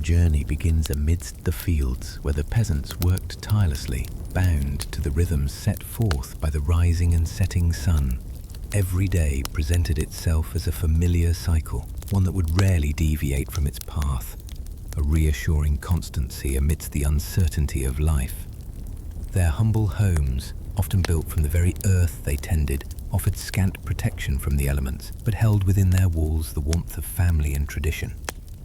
journey begins amidst the fields where the peasants worked tirelessly, bound to the rhythms set forth by the rising and setting sun. Every day presented itself as a familiar cycle, one that would rarely deviate from its path, a reassuring constancy amidst the uncertainty of life. Their humble homes, often built from the very earth they tended, offered scant protection from the elements, but held within their walls the warmth of family and tradition.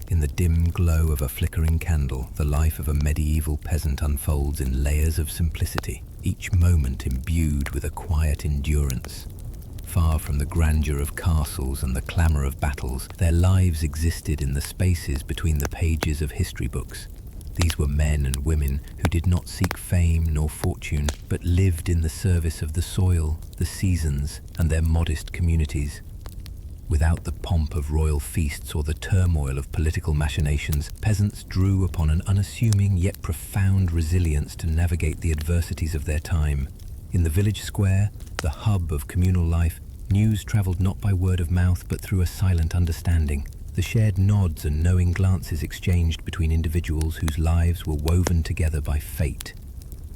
In the dim glow of a flickering candle, the life of a medieval peasant unfolds in layers of simplicity, each moment imbued with a quiet endurance. Far from the grandeur of castles and the clamour of battles, their lives existed in the spaces between the pages of history books. These were men and women who did not seek fame nor fortune, but lived in the service of the soil, the seasons, and their modest communities. Without the pomp of royal feasts or the turmoil of political machinations, peasants drew upon an unassuming yet profound resilience to navigate the adversities of their time. In the village square, the hub of communal life, news travelled not by word of mouth but through a silent understanding. The shared nods and knowing glances exchanged between individuals whose lives were woven together by fate.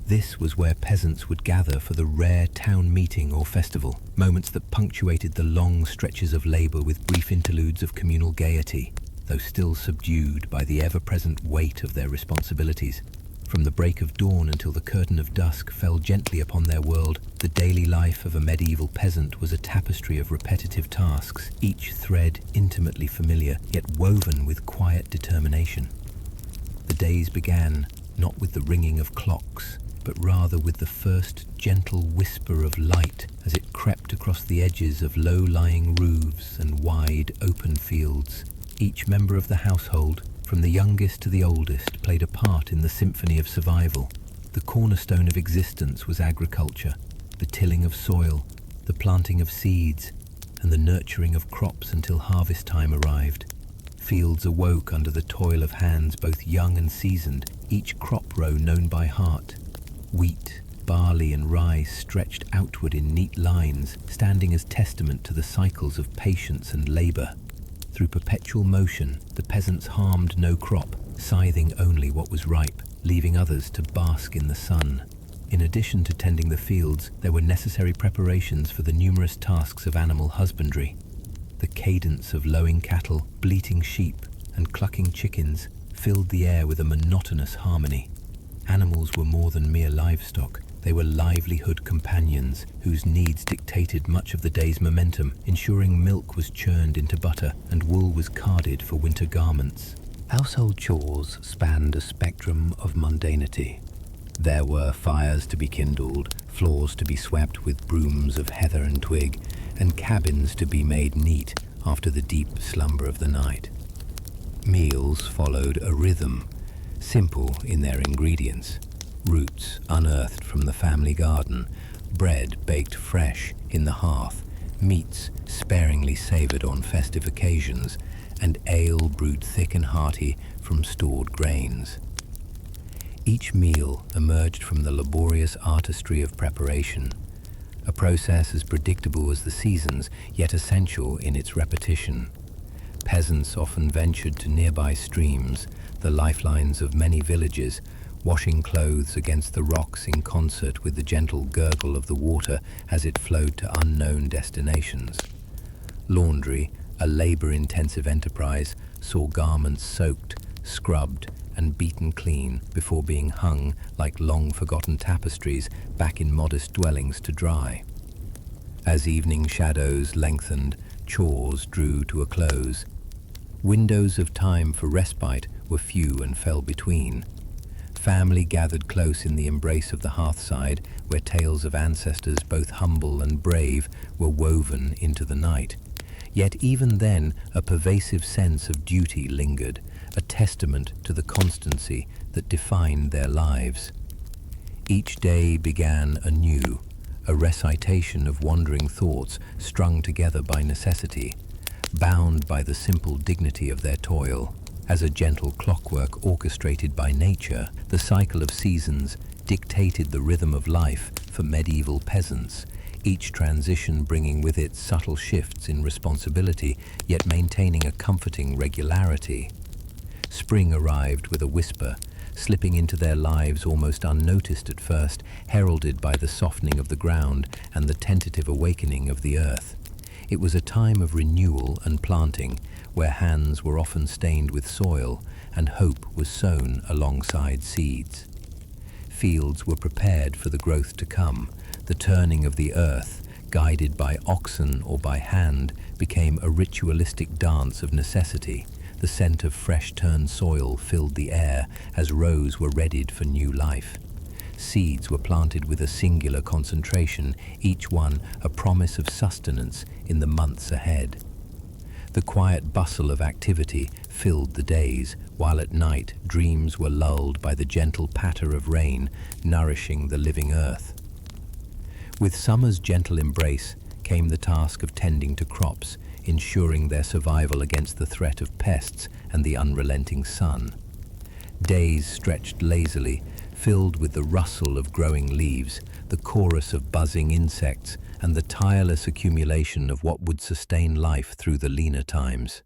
This was where peasants would gather for the rare town meeting or festival, moments that punctuated the long stretches of labour with brief interludes of communal gaiety, though still subdued by the ever-present weight of their responsibilities. From the break of dawn until the curtain of dusk fell gently upon their world, the daily life of a medieval peasant was a tapestry of repetitive tasks, each thread intimately familiar, yet woven with quiet determination. The days began not with the ringing of clocks, but rather with the first gentle whisper of light as it crept across the edges of low-lying roofs and wide, open fields. Each member of the household, from the youngest to the oldest, played a part in the symphony of survival. The cornerstone of existence was agriculture, the tilling of soil, the planting of seeds, and the nurturing of crops until harvest time arrived. Fields awoke under the toil of hands both young and seasoned, each crop row known by heart. Wheat, barley and rye stretched outward in neat lines, standing as testament to the cycles of patience and labour. Through perpetual motion, the peasants harmed no crop, scything only what was ripe, leaving others to bask in the sun. In addition to tending the fields, there were necessary preparations for the numerous tasks of animal husbandry. The cadence of lowing cattle, bleating sheep, and clucking chickens filled the air with a monotonous harmony. Animals were more than mere livestock. They were livelihood companions whose needs dictated much of the day's momentum, ensuring milk was churned into butter and wool was carded for winter garments. Household chores spanned a spectrum of mundanity. There were fires to be kindled, floors to be swept with brooms of heather and twig, and cabins to be made neat after the deep slumber of the night. Meals followed a rhythm, simple in their ingredients. Roots unearthed from the family garden, bread baked fresh in the hearth, meats sparingly savoured on festive occasions, and ale brewed thick and hearty from stored grains. Each meal emerged from the laborious artistry of preparation, a process as predictable as the seasons, yet essential in its repetition. Peasants often ventured to nearby streams, the lifelines of many villages, washing clothes against the rocks in concert with the gentle gurgle of the water as it flowed to unknown destinations. Laundry, a labour-intensive enterprise, saw garments soaked, scrubbed, and beaten clean before being hung like long-forgotten tapestries back in modest dwellings to dry. As evening shadows lengthened, chores drew to a close. Windows of time for respite were few and fell between. Family gathered close in the embrace of the hearthside, where tales of ancestors both humble and brave were woven into the night. Yet even then, a pervasive sense of duty lingered, a testament to the constancy that defined their lives. Each day began anew, a recitation of wandering thoughts strung together by necessity, bound by the simple dignity of their toil. As a gentle clockwork orchestrated by nature, the cycle of seasons dictated the rhythm of life for medieval peasants, each transition bringing with it subtle shifts in responsibility, yet maintaining a comforting regularity. Spring arrived with a whisper, slipping into their lives almost unnoticed at first, heralded by the softening of the ground and the tentative awakening of the earth. It was a time of renewal and planting, where hands were often stained with soil and hope was sown alongside seeds. Fields were prepared for the growth to come. The turning of the earth, guided by oxen or by hand, became a ritualistic dance of necessity. The scent of fresh-turned soil filled the air as rows were readied for new life. Seeds were planted with a singular concentration, each one a promise of sustenance in the months ahead. The quiet bustle of activity filled the days, while at night dreams were lulled by the gentle patter of rain nourishing the living earth. With summer's gentle embrace came the task of tending to crops, ensuring their survival against the threat of pests and the unrelenting sun. Days stretched lazily, filled with the rustle of growing leaves, the chorus of buzzing insects, and the tireless accumulation of what would sustain life through the leaner times.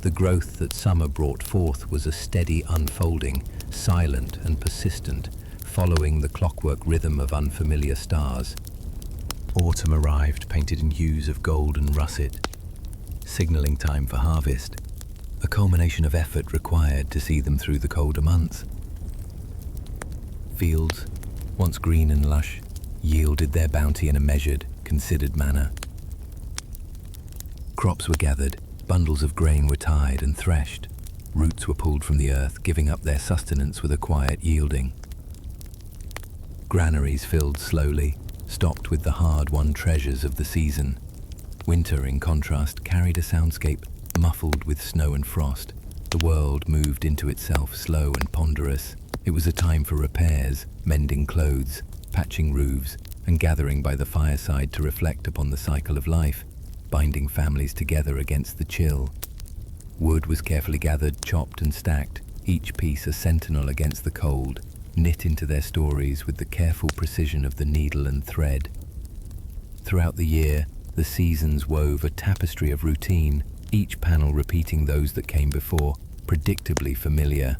The growth that summer brought forth was a steady unfolding, silent and persistent, following the clockwork rhythm of unfamiliar stars. Autumn arrived, painted in hues of gold and russet, signaling time for harvest, a culmination of effort required to see them through the colder months. Fields, once green and lush, yielded their bounty in a measured, considered manner. Crops were gathered, bundles of grain were tied and threshed, roots were pulled from the earth, giving up their sustenance with a quiet yielding. Granaries filled slowly, stocked with the hard-won treasures of the season. Winter, in contrast, carried a soundscape muffled with snow and frost. The world moved into itself, slow and ponderous. It was a time for repairs, mending clothes, patching roofs, and gathering by the fireside to reflect upon the cycle of life, binding families together against the chill. Wood was carefully gathered, chopped and stacked, each piece a sentinel against the cold, knit into their stories with the careful precision of the needle and thread. Throughout the year, the seasons wove a tapestry of routine, each panel repeating those that came before, predictably familiar.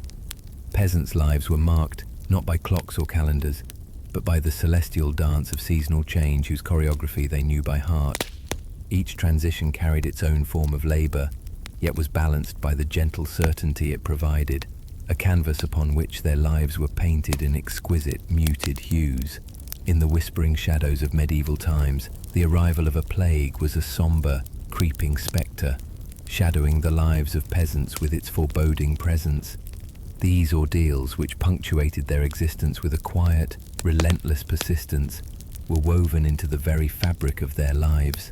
Peasants' lives were marked not by clocks or calendars, but by the celestial dance of seasonal change whose choreography they knew by heart. Each transition carried its own form of labor, yet was balanced by the gentle certainty it provided, a canvas upon which their lives were painted in exquisite, muted hues. In the whispering shadows of medieval times, the arrival of a plague was a somber, creeping spectre, shadowing the lives of peasants with its foreboding presence. These ordeals, which punctuated their existence with a quiet, relentless persistence, were woven into the very fabric of their lives.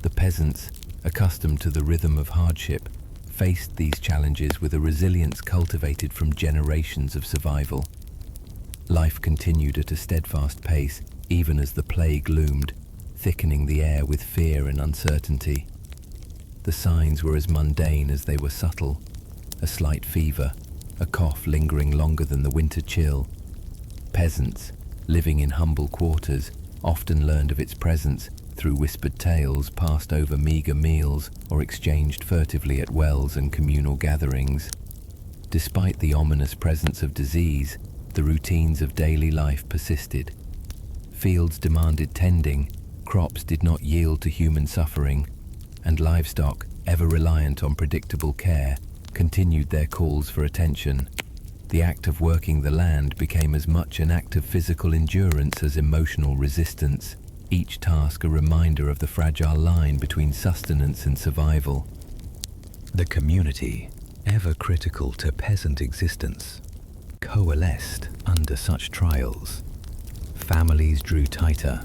The peasants, accustomed to the rhythm of hardship, faced these challenges with a resilience cultivated from generations of survival. Life continued at a steadfast pace, even as the plague loomed, thickening the air with fear and uncertainty. The signs were as mundane as they were subtle: a slight fever, a cough lingering longer than the winter chill. Peasants, living in humble quarters, often learned of its presence through whispered tales passed over meager meals or exchanged furtively at wells and communal gatherings. Despite the ominous presence of disease, the routines of daily life persisted. Fields demanded tending, crops did not yield to human suffering, and livestock, ever reliant on predictable care, continued their calls for attention. The act of working the land became as much an act of physical endurance as emotional resistance, each task a reminder of the fragile line between sustenance and survival. The community, ever critical to peasant existence, coalesced under such trials. Families drew tighter,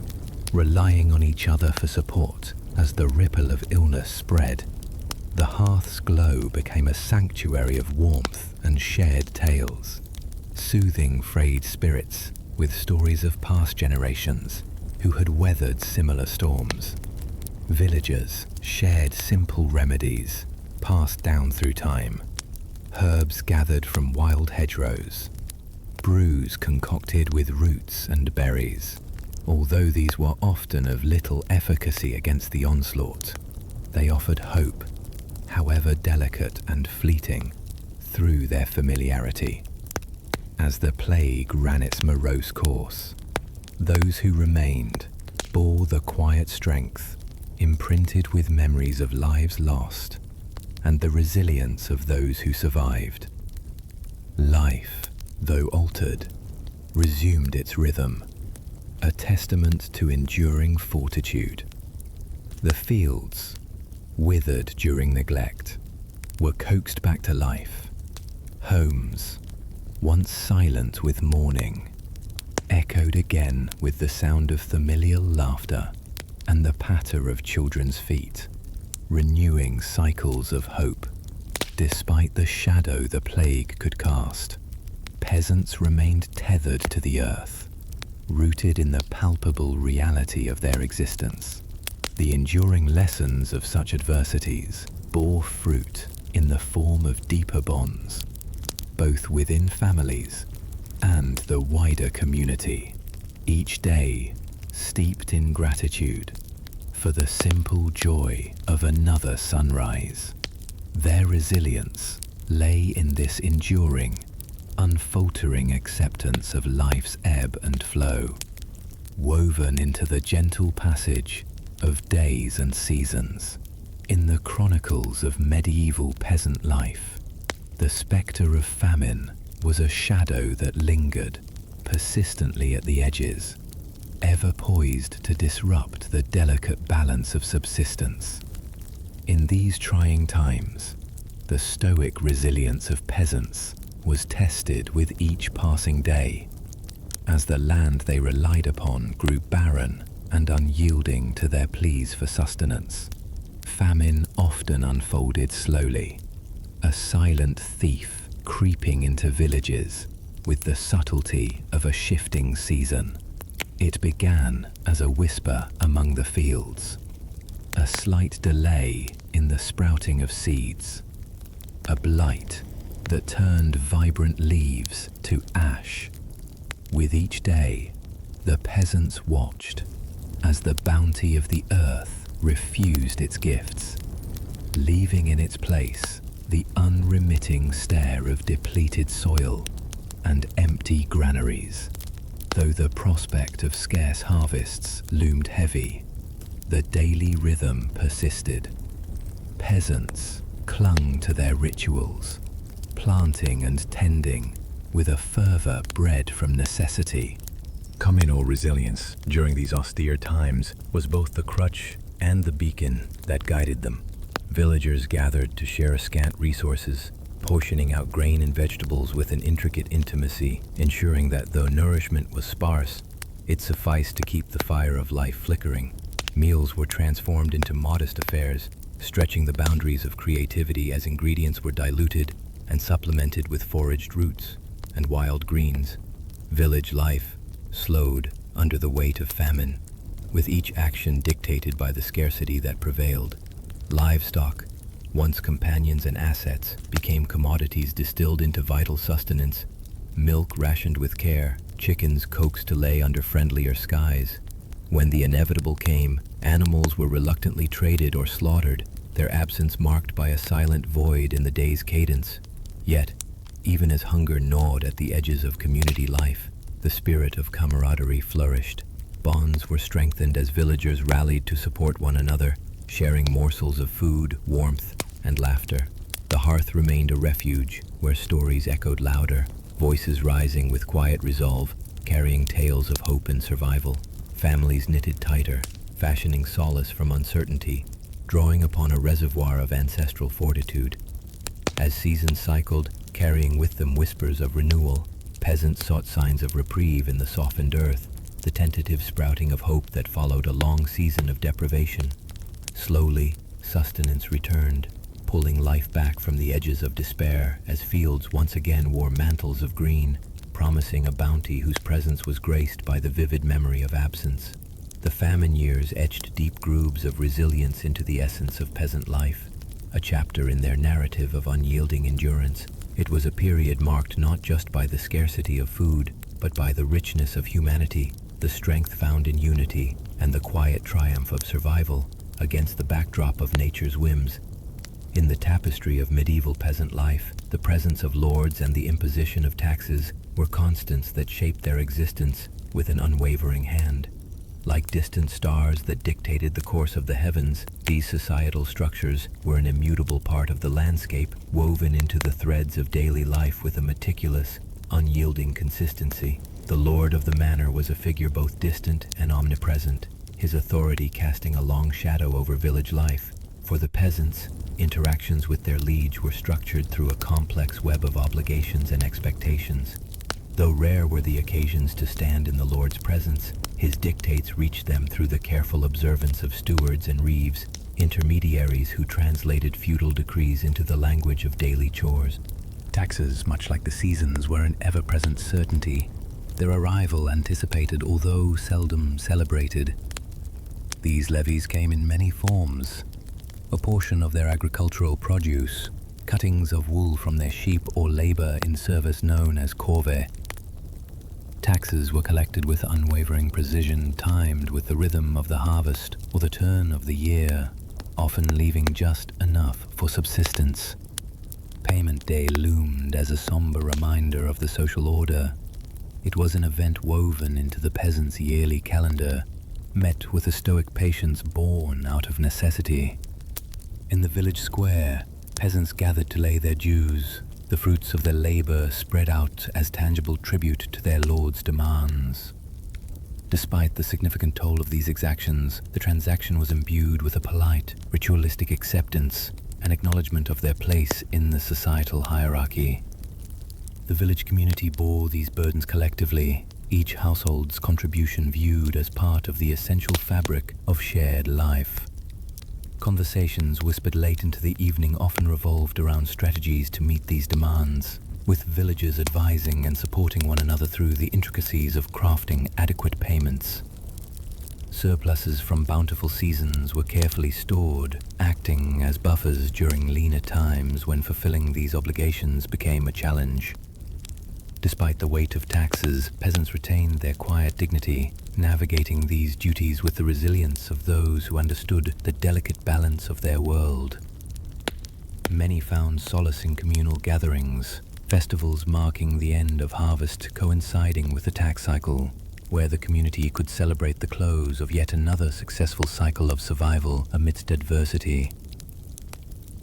relying on each other for support as the ripple of illness spread. The hearth's glow became a sanctuary of warmth and shared tales, soothing frayed spirits with stories of past generations who had weathered similar storms. Villagers shared simple remedies passed down through time, herbs gathered from wild hedgerows, brews concocted with roots and berries. Although these were often of little efficacy against the onslaught, they offered hope, however delicate and fleeting, through their familiarity. As the plague ran its morose course, those who remained bore the quiet strength, imprinted with memories of lives lost, and the resilience of those who survived. Life, though altered, resumed its rhythm, a testament to enduring fortitude. The fields, withered during neglect, were coaxed back to life. Homes, once silent with mourning, echoed again with the sound of familial laughter and the patter of children's feet, renewing cycles of hope. Despite the shadow the plague could cast, peasants remained tethered to the earth, rooted in the palpable reality of their existence. The enduring lessons of such adversities bore fruit in the form of deeper bonds, both within families and the wider community, each day steeped in gratitude for the simple joy of another sunrise. Their resilience lay in this enduring, unfaltering acceptance of life's ebb and flow, woven into the gentle passage of days and seasons. In the chronicles of medieval peasant life, the spectre of famine was a shadow that lingered persistently at the edges, ever poised to disrupt the delicate balance of subsistence. In these trying times, the stoic resilience of peasants was tested with each passing day, as the land they relied upon grew barren and unyielding to their pleas for sustenance. Famine often unfolded slowly, a silent thief creeping into villages with the subtlety of a shifting season. It began as a whisper among the fields, a slight delay in the sprouting of seeds, a blight that turned vibrant leaves to ash. With each day, the peasants watched as the bounty of the earth refused its gifts, leaving in its place the unremitting stare of depleted soil and empty granaries. Though the prospect of scarce harvests loomed heavy, the daily rhythm persisted. Peasants clung to their rituals, planting and tending with a fervor bred from necessity. Communal resilience during these austere times was both the crutch and the beacon that guided them. Villagers gathered to share scant resources, portioning out grain and vegetables with an intricate intimacy, ensuring that though nourishment was sparse, it sufficed to keep the fire of life flickering. Meals were transformed into modest affairs, stretching the boundaries of creativity as ingredients were diluted and supplemented with foraged roots and wild greens. Village life slowed under the weight of famine, with each action dictated by the scarcity that prevailed. Livestock, once companions and assets, became commodities distilled into vital sustenance. Milk rationed with care, chickens coaxed to lay under friendlier skies. When the inevitable came, animals were reluctantly traded or slaughtered, their absence marked by a silent void in the day's cadence. Yet, even as hunger gnawed at the edges of community life, the spirit of camaraderie flourished. Bonds were strengthened as villagers rallied to support one another, sharing morsels of food, warmth, and laughter. The hearth remained a refuge where stories echoed louder, voices rising with quiet resolve, carrying tales of hope and survival. Families knitted tighter, fashioning solace from uncertainty, drawing upon a reservoir of ancestral fortitude. As seasons cycled, carrying with them whispers of renewal, peasants sought signs of reprieve in the softened earth, the tentative sprouting of hope that followed a long season of deprivation. Slowly, sustenance returned, pulling life back from the edges of despair as fields once again wore mantles of green, promising a bounty whose presence was graced by the vivid memory of absence. The famine years etched deep grooves of resilience into the essence of peasant life, a chapter in their narrative of unyielding endurance. It was a period marked not just by the scarcity of food, but by the richness of humanity, the strength found in unity, and the quiet triumph of survival against the backdrop of nature's whims. In the tapestry of medieval peasant life, the presence of lords and the imposition of taxes were constants that shaped their existence with an unwavering hand. Like distant stars that dictated the course of the heavens, these societal structures were an immutable part of the landscape, woven into the threads of daily life with a meticulous, unyielding consistency. The lord of the manor was a figure both distant and omnipresent, his authority casting a long shadow over village life. For the peasants, interactions with their liege were structured through a complex web of obligations and expectations. Though rare were the occasions to stand in the lord's presence, his dictates reached them through the careful observance of stewards and reeves, intermediaries who translated feudal decrees into the language of daily chores. Taxes, much like the seasons, were an ever-present certainty, their arrival anticipated although seldom celebrated. These levies came in many forms: a portion of their agricultural produce, cuttings of wool from their sheep, or labor in service known as corvée. Taxes were collected with unwavering precision, timed with the rhythm of the harvest or the turn of the year, often leaving just enough for subsistence. Payment day loomed as a somber reminder of the social order. It was an event woven into the peasants' yearly calendar, met with a stoic patience born out of necessity. In the village square, peasants gathered to lay their dues, the fruits of their labor spread out as tangible tribute to their lord's demands. Despite the significant toll of these exactions, the transaction was imbued with a polite, ritualistic acceptance, an acknowledgement of their place in the societal hierarchy. The village community bore these burdens collectively, each household's contribution viewed as part of the essential fabric of shared life. Conversations whispered late into the evening often revolved around strategies to meet these demands, with villagers advising and supporting one another through the intricacies of crafting adequate payments. Surpluses from bountiful seasons were carefully stored, acting as buffers during leaner times when fulfilling these obligations became a challenge. Despite the weight of taxes, peasants retained their quiet dignity, navigating these duties with the resilience of those who understood the delicate balance of their world. Many found solace in communal gatherings, festivals marking the end of harvest coinciding with the tax cycle, where the community could celebrate the close of yet another successful cycle of survival amidst adversity.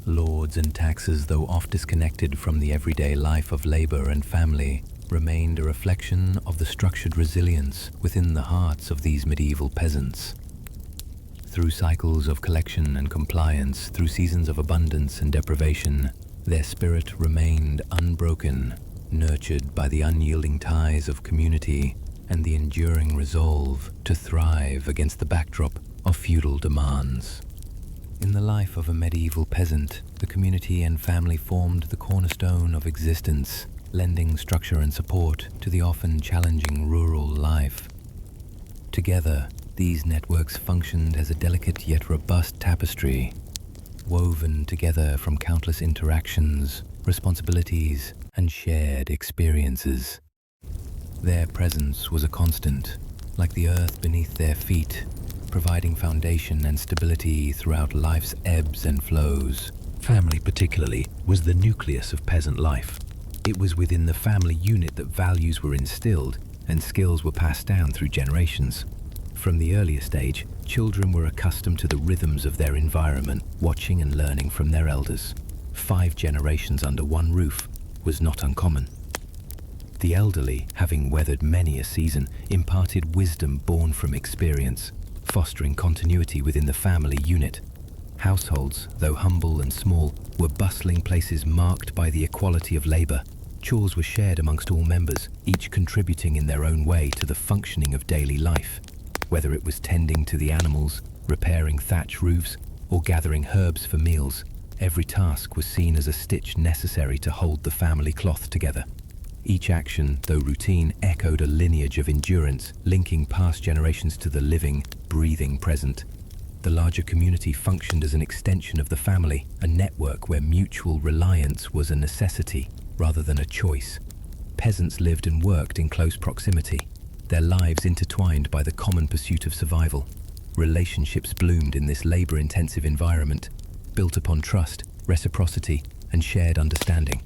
Lords and taxes, though oft disconnected from the everyday life of labor and family, remained a reflection of the structured resilience within the hearts of these medieval peasants. Through cycles of collection and compliance, through seasons of abundance and deprivation, their spirit remained unbroken, nurtured by the unyielding ties of community and the enduring resolve to thrive against the backdrop of feudal demands. In the life of a medieval peasant, the community and family formed the cornerstone of existence, lending structure and support to the often challenging rural life. Together, these networks functioned as a delicate yet robust tapestry, woven together from countless interactions, responsibilities, and shared experiences. Their presence was a constant, like the earth beneath their feet, providing foundation and stability throughout life's ebbs and flows. Family, particularly, was the nucleus of peasant life. It was within the family unit that values were instilled and skills were passed down through generations. From the earliest age, children were accustomed to the rhythms of their environment, watching and learning from their elders. 5 generations under one roof was not uncommon. The elderly, having weathered many a season, imparted wisdom born from experience, fostering continuity within the family unit. Households, though humble and small, were bustling places marked by the equality of labor. Chores were shared amongst all members, each contributing in their own way to the functioning of daily life. Whether it was tending to the animals, repairing thatch roofs, or gathering herbs for meals, every task was seen as a stitch necessary to hold the family cloth together. Each action, though routine, echoed a lineage of endurance, linking past generations to the living, breathing present. The larger community functioned as an extension of the family, a network where mutual reliance was a necessity rather than a choice. Peasants lived and worked in close proximity, their lives intertwined by the common pursuit of survival. Relationships bloomed in this labor-intensive environment, built upon trust, reciprocity, and shared understanding.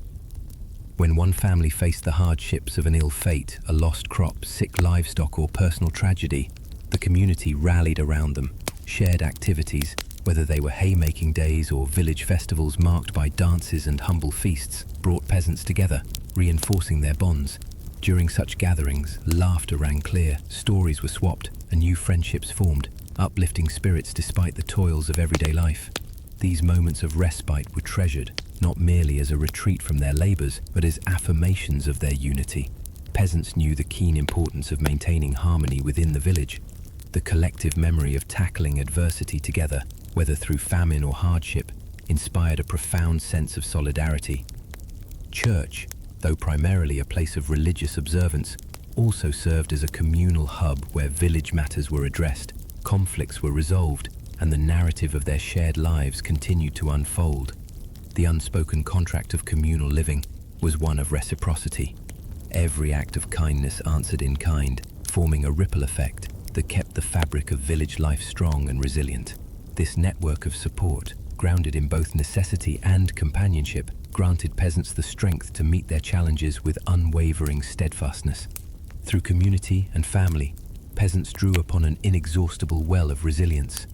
When one family faced the hardships of an ill fate, a lost crop, sick livestock, or personal tragedy, the community rallied around them. Shared activities, whether they were haymaking days or village festivals marked by dances and humble feasts, brought peasants together, reinforcing their bonds. During such gatherings, laughter rang clear, stories were swapped, and new friendships formed, uplifting spirits despite the toils of everyday life. These moments of respite were treasured, not merely as a retreat from their labors, but as affirmations of their unity. Peasants knew the keen importance of maintaining harmony within the village. The collective memory of tackling adversity together, whether through famine or hardship, inspired a profound sense of solidarity. Church, though primarily a place of religious observance, also served as a communal hub where village matters were addressed, conflicts were resolved, and the narrative of their shared lives continued to unfold. The unspoken contract of communal living was one of reciprocity. Every act of kindness answered in kind, forming a ripple effect that kept the fabric of village life strong and resilient. This network of support, grounded in both necessity and companionship, granted peasants the strength to meet their challenges with unwavering steadfastness. Through community and family, peasants drew upon an inexhaustible well of resilience.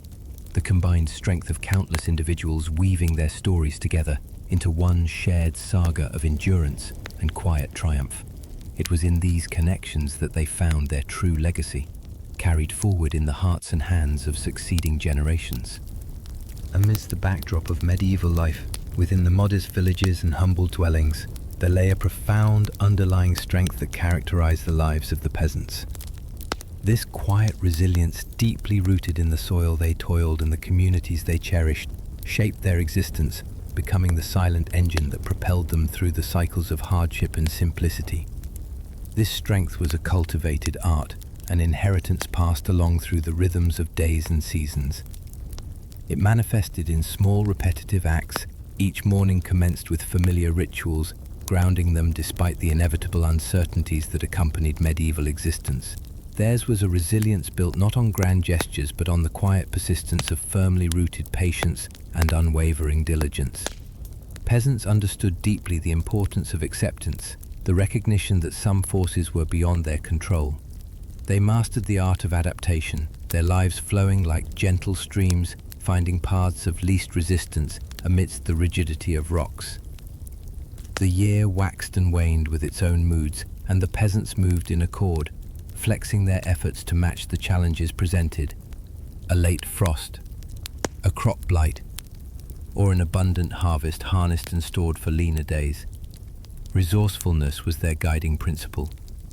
The combined strength of countless individuals weaving their stories together into one shared saga of endurance and quiet triumph. It was in these connections that they found their true legacy, carried forward in the hearts and hands of succeeding generations. Amidst the backdrop of medieval life, within the modest villages and humble dwellings, there lay a profound underlying strength that characterized the lives of the peasants. This quiet resilience, deeply rooted in the soil they toiled and the communities they cherished, shaped their existence, becoming the silent engine that propelled them through the cycles of hardship and simplicity. This strength was a cultivated art, an inheritance passed along through the rhythms of days and seasons. It manifested in small repetitive acts, each morning commenced with familiar rituals, grounding them despite the inevitable uncertainties that accompanied medieval existence. Theirs was a resilience built not on grand gestures but on the quiet persistence of firmly rooted patience and unwavering diligence. Peasants understood deeply the importance of acceptance, the recognition that some forces were beyond their control. They mastered the art of adaptation, their lives flowing like gentle streams, finding paths of least resistance amidst the rigidity of rocks. The year waxed and waned with its own moods, and the peasants moved in accord, flexing their efforts to match the challenges presented. A late frost, a crop blight, or an abundant harvest harnessed and stored for leaner days. Resourcefulness was their guiding principle.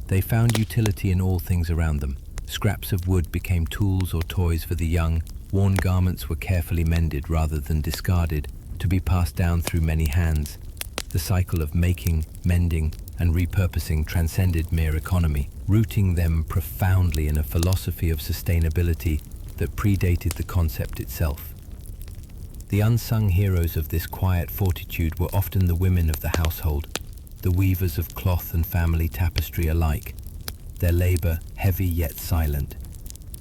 They found utility in all things around them. Scraps of wood became tools or toys for the young. Worn garments were carefully mended rather than discarded, to be passed down through many hands. The cycle of making, mending, and repurposing transcended mere economy, rooting them profoundly in a philosophy of sustainability that predated the concept itself. The unsung heroes of this quiet fortitude were often the women of the household, the weavers of cloth and family tapestry alike, their labor heavy yet silent,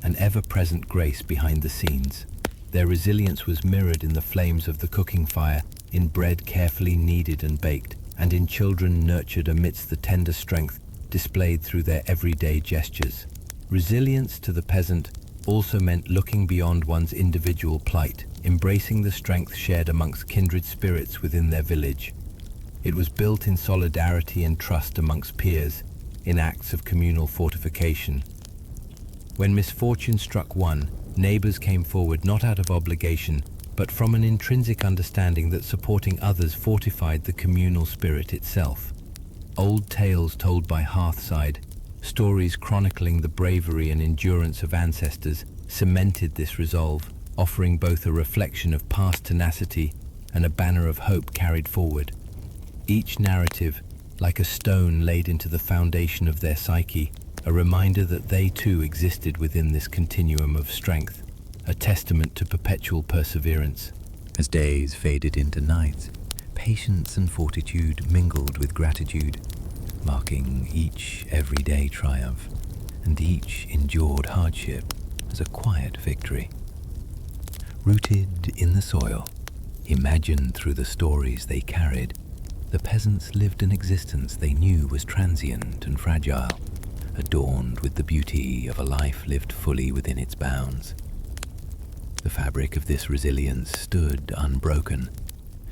an ever-present grace behind the scenes. Their resilience was mirrored in the flames of the cooking fire, in bread carefully kneaded and baked, and in children nurtured amidst the tender strength displayed through their everyday gestures. Resilience to the peasant also meant looking beyond one's individual plight, embracing the strength shared amongst kindred spirits within their village. It was built in solidarity and trust amongst peers, in acts of communal fortification. When misfortune struck one, neighbors came forward not out of obligation, but from an intrinsic understanding that supporting others fortified the communal spirit itself. Old tales told by hearthside, stories chronicling the bravery and endurance of ancestors, cemented this resolve, offering both a reflection of past tenacity and a banner of hope carried forward. Each narrative, like a stone laid into the foundation of their psyche, a reminder that they too existed within this continuum of strength, a testament to perpetual perseverance. As days faded into nights, patience and fortitude mingled with gratitude, marking each everyday triumph, and each endured hardship as a quiet victory. Rooted in the soil, Imagined through the stories they carried, the peasants lived an existence they knew was transient and fragile, adorned with the beauty of a life lived fully within its bounds. The fabric of this resilience stood unbroken,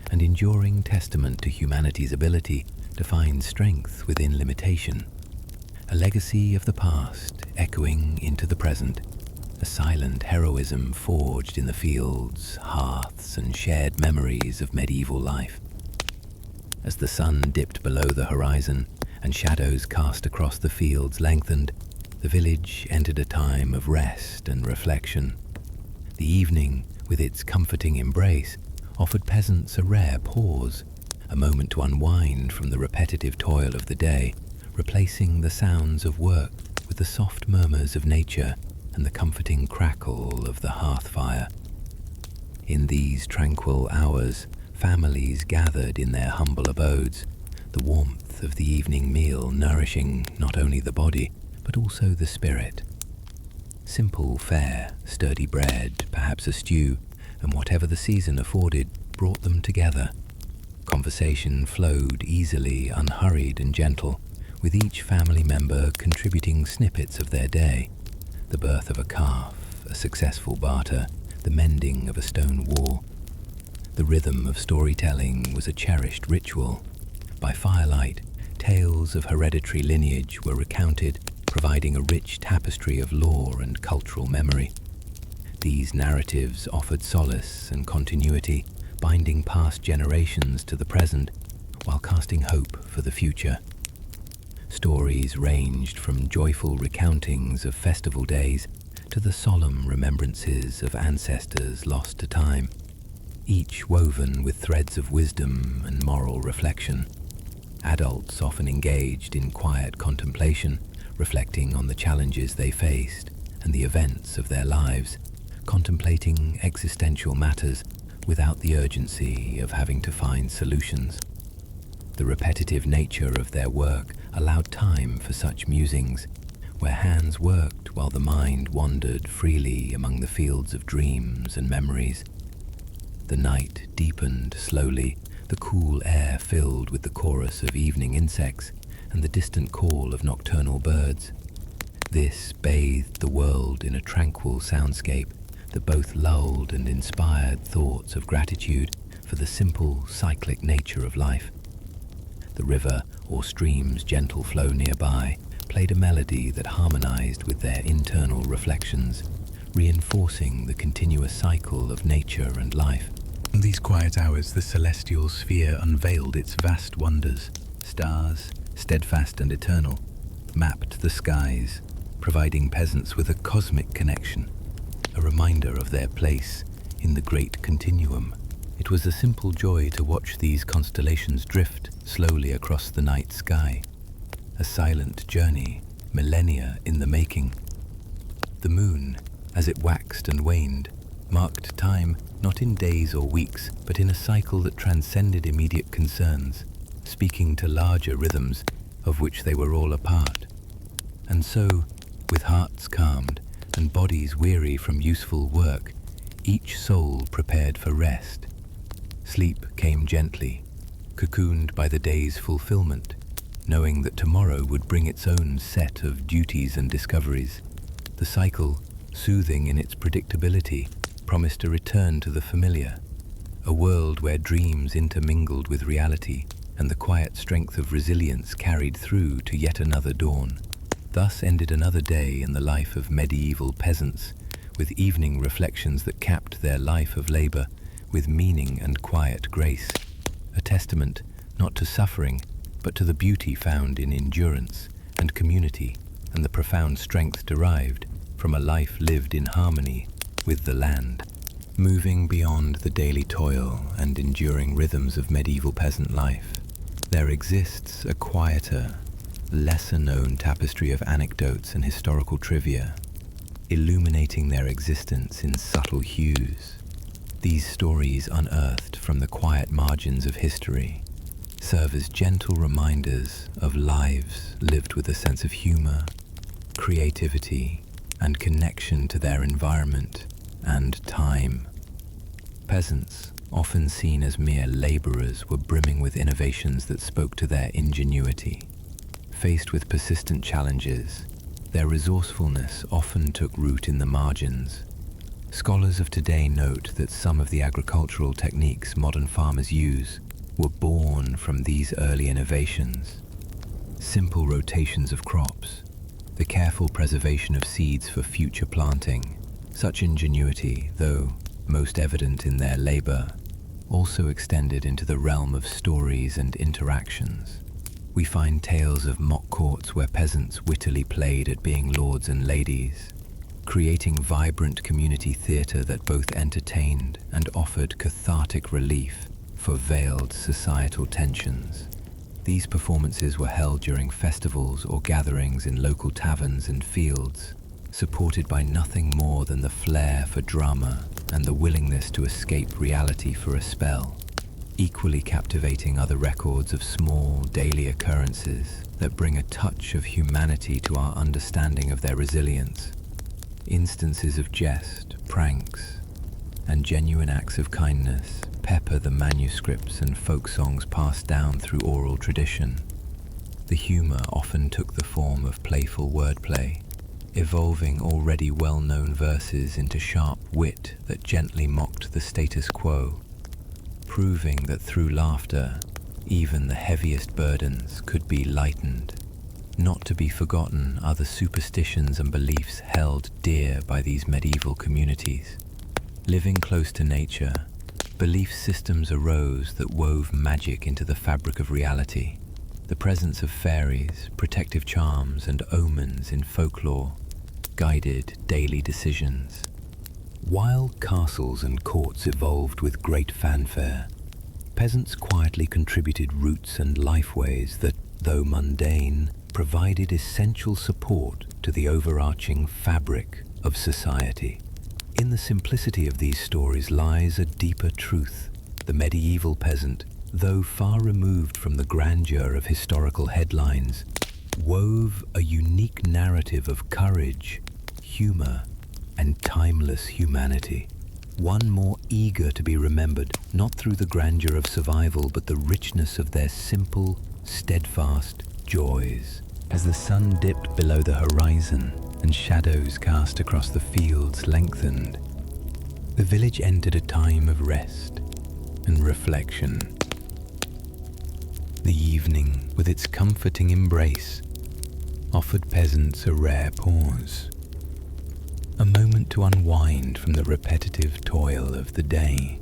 an enduring testament to humanity's ability to find strength within limitation, a legacy of the past echoing into the present, a silent heroism forged in the fields, hearths, and shared memories of medieval life. As the sun dipped below the horizon and shadows cast across the fields lengthened, the village entered a time of rest and reflection. The evening, with its comforting embrace, offered peasants a rare pause, a moment to unwind from the repetitive toil of the day, replacing the sounds of work with the soft murmurs of nature and the comforting crackle of the hearth fire. In these tranquil hours, families gathered in their humble abodes, the warmth of the evening meal nourishing not only the body, but also the spirit. Simple fare, sturdy bread, perhaps a stew, and whatever the season afforded brought them together. Conversation flowed easily, unhurried and gentle, with each family member contributing snippets of their day. The birth of a calf, a successful barter, the mending of a stone wall. The rhythm of storytelling was a cherished ritual. By firelight, tales of hereditary lineage were recounted, providing a rich tapestry of lore and cultural memory. These narratives offered solace and continuity, binding past generations to the present while casting hope for the future. Stories ranged from joyful recountings of festival days to the solemn remembrances of ancestors lost to time, each woven with threads of wisdom and moral reflection. Adults often engaged in quiet contemplation, reflecting on the challenges they faced and the events of their lives, contemplating existential matters without the urgency of having to find solutions. The repetitive nature of their work allowed time for such musings, where hands worked while the mind wandered freely among the fields of dreams and memories. The night deepened slowly, the cool air filled with the chorus of evening insects and the distant call of nocturnal birds. This bathed the world in a tranquil soundscape that both lulled and inspired thoughts of gratitude for the simple, cyclic nature of life. The river or stream's gentle flow nearby played a melody that harmonized with their internal reflections, reinforcing the continuous cycle of nature and life. In these quiet hours, the celestial sphere unveiled its vast wonders. Stars, steadfast and eternal, mapped the skies, providing peasants with a cosmic connection, a reminder of their place in the great continuum. It was a simple joy to watch these constellations drift slowly across the night sky, a silent journey, millennia in the making. The moon, as it waxed and waned, marked time not in days or weeks, but in a cycle that transcended immediate concerns, speaking to larger rhythms of which they were all a part. And so, with hearts calmed and bodies weary from useful work, each soul prepared for rest. Sleep came gently, cocooned by the day's fulfillment, knowing that tomorrow would bring its own set of duties and discoveries. The cycle, soothing in its predictability, promised a return to the familiar, a world where dreams intermingled with reality and the quiet strength of resilience carried through to yet another dawn. Thus ended another day in the life of medieval peasants, with evening reflections that capped their life of labor with meaning and quiet grace, a testament not to suffering, but to the beauty found in endurance and community and the profound strength derived from a life lived in harmony with the land. Moving beyond the daily toil and enduring rhythms of medieval peasant life, there exists a quieter, lesser-known tapestry of anecdotes and historical trivia, illuminating their existence in subtle hues. These stories, unearthed from the quiet margins of history, serve as gentle reminders of lives lived with a sense of humor, creativity, and connection to their environment and time. Peasants, often seen as mere laborers, were brimming with innovations that spoke to their ingenuity. Faced with persistent challenges, their resourcefulness often took root in the margins. Scholars of today note that some of the agricultural techniques modern farmers use were born from these early innovations. Simple rotations of crops, the careful preservation of seeds for future planting. Such ingenuity, though most evident in their labor, also extended into the realm of stories and interactions. We find tales of mock courts where peasants wittily played at being lords and ladies, creating vibrant community theatre that both entertained and offered cathartic relief for veiled societal tensions. These performances were held during festivals or gatherings in local taverns and fields, supported by nothing more than the flair for drama and the willingness to escape reality for a spell. Equally captivating are the records of small daily occurrences that bring a touch of humanity to our understanding of their resilience. Instances of jest, pranks, and genuine acts of kindness pepper the manuscripts and folk songs passed down through oral tradition. The humor often took the form of playful wordplay, evolving already well-known verses into sharp wit that gently mocked the status quo, proving that through laughter, even the heaviest burdens could be lightened. Not to be forgotten are the superstitions and beliefs held dear by these medieval communities. Living close to nature, belief systems arose that wove magic into the fabric of reality. The presence of fairies, protective charms, and omens in folklore guided daily decisions. While castles and courts evolved with great fanfare, peasants quietly contributed routes and lifeways that, though mundane, provided essential support to the overarching fabric of society. In the simplicity of these stories lies a deeper truth. The medieval peasant, though far removed from the grandeur of historical headlines, wove a unique narrative of courage, humor, and timeless humanity. One more eager to be remembered, not through the grandeur of survival, but the richness of their simple, steadfast joys. As the sun dipped below the horizon and shadows cast across the fields lengthened, the village entered a time of rest and reflection. The evening, with its comforting embrace, offered peasants a rare pause, a moment to unwind from the repetitive toil of the day,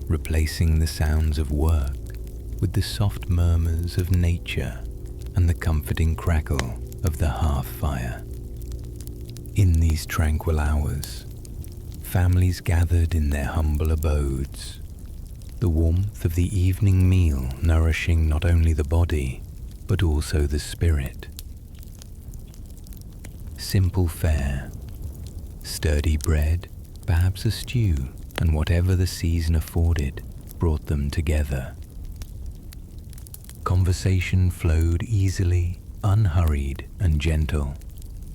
replacing the sounds of work with the soft murmurs of nature and the comforting crackle of the hearth fire. In these tranquil hours, families gathered in their humble abodes, the warmth of the evening meal nourishing not only the body, but also the spirit. Simple fare, sturdy bread, perhaps a stew, and whatever the season afforded brought them together. Conversation flowed easily, unhurried, and gentle,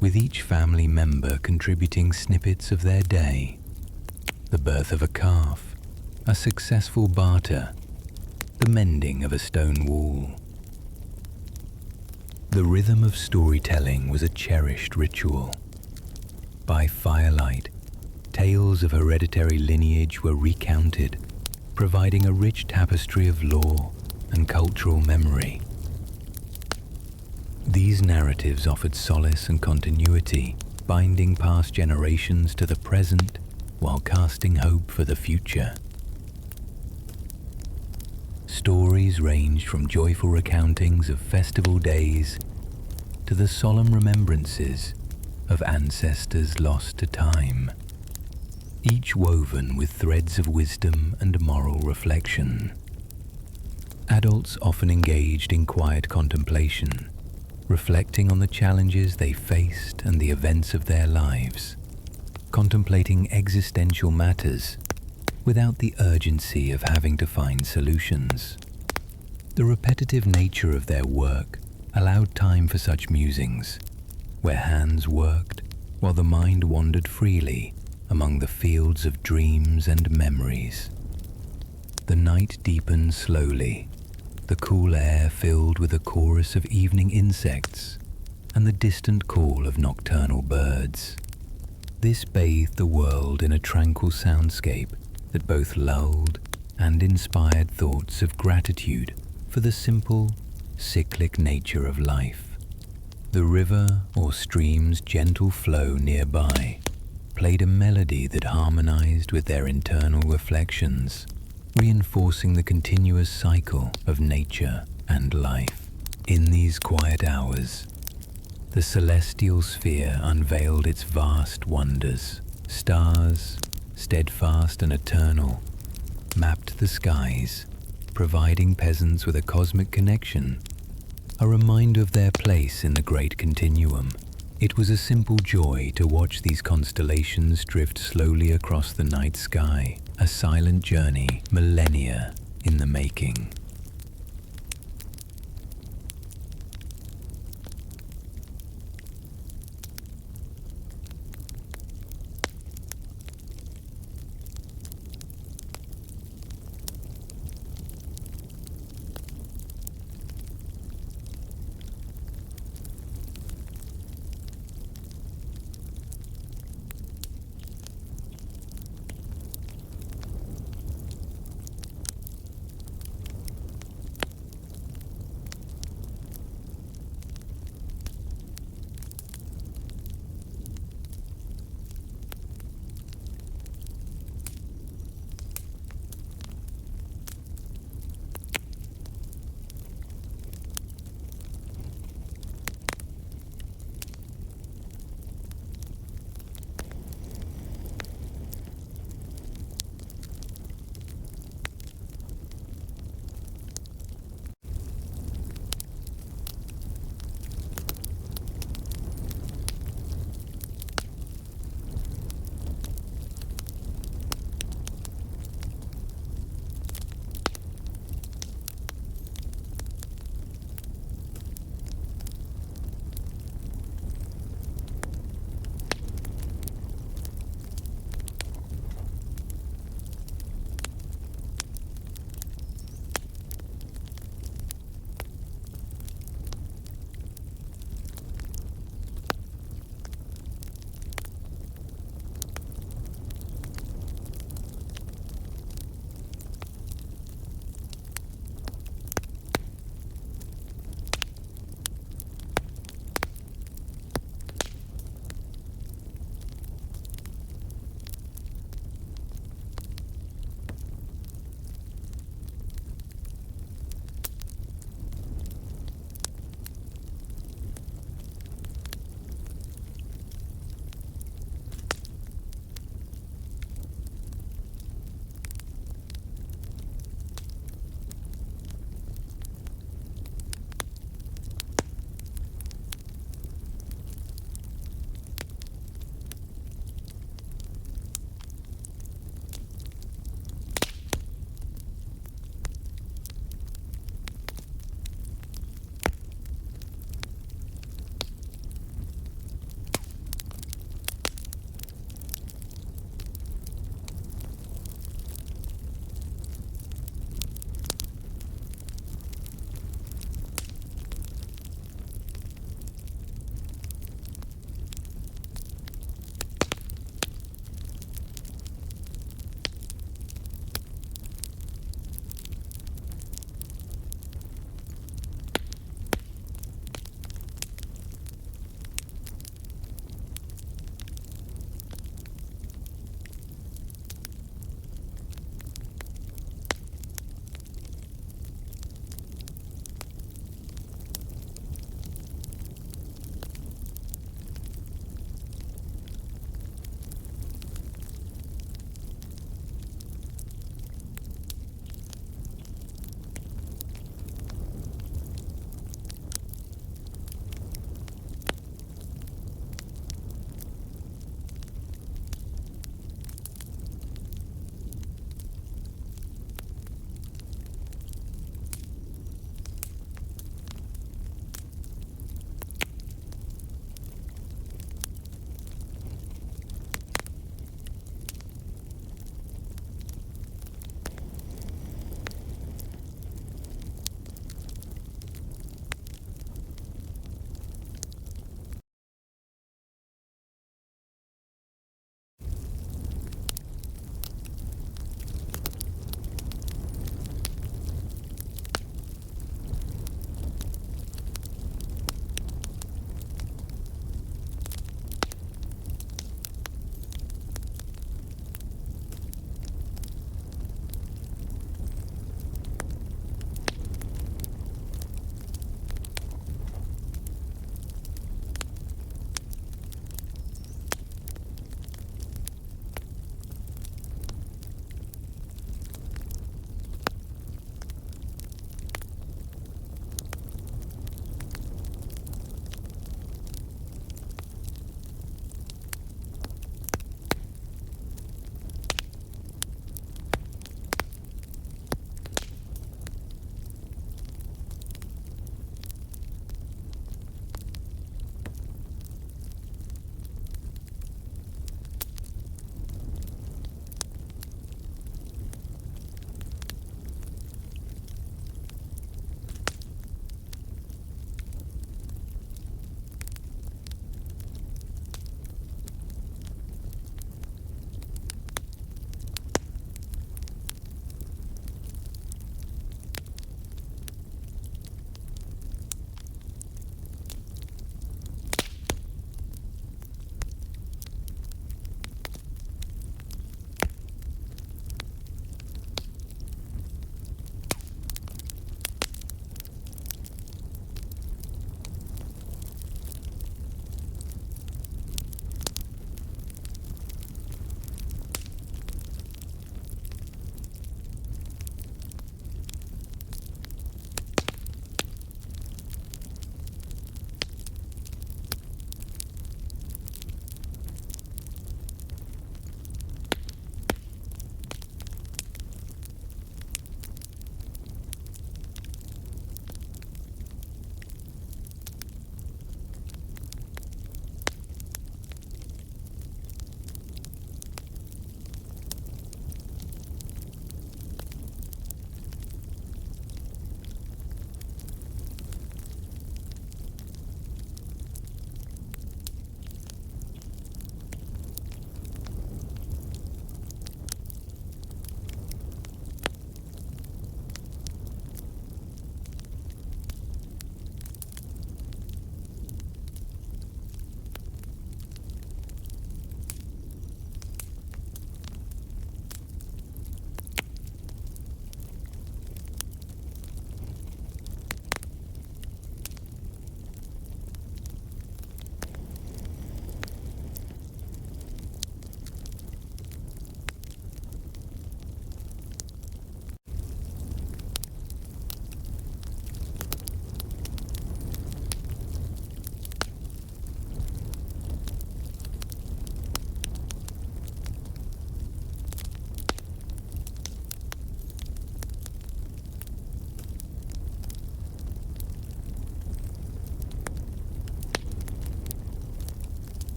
with each family member contributing snippets of their day. The birth of a calf, a successful barter, the mending of a stone wall. The rhythm of storytelling was a cherished ritual. By firelight, tales of hereditary lineage were recounted, providing a rich tapestry of lore and cultural memory. These narratives offered solace and continuity, binding past generations to the present while casting hope for the future. Stories ranged from joyful recountings of festival days to the solemn remembrances of ancestors lost to time, each woven with threads of wisdom and moral reflection. Adults often engaged in quiet contemplation, reflecting on the challenges they faced and the events of their lives, contemplating existential matters without the urgency of having to find solutions. The repetitive nature of their work allowed time for such musings, where hands worked while the mind wandered freely among the fields of dreams and memories. The night deepened slowly, the cool air filled with a chorus of evening insects and the distant call of nocturnal birds. This bathed the world in a tranquil soundscape that both lulled and inspired thoughts of gratitude for the simple, cyclic nature of life. The river or stream's gentle flow nearby played a melody that harmonized with their internal reflections, reinforcing the continuous cycle of nature and life. In these quiet hours, the celestial sphere unveiled its vast wonders. Stars, steadfast and eternal, mapped the skies, providing peasants with a cosmic connection, a reminder of their place in the great continuum. It was a simple joy to watch these constellations drift slowly across the night sky, a silent journey, millennia in the making.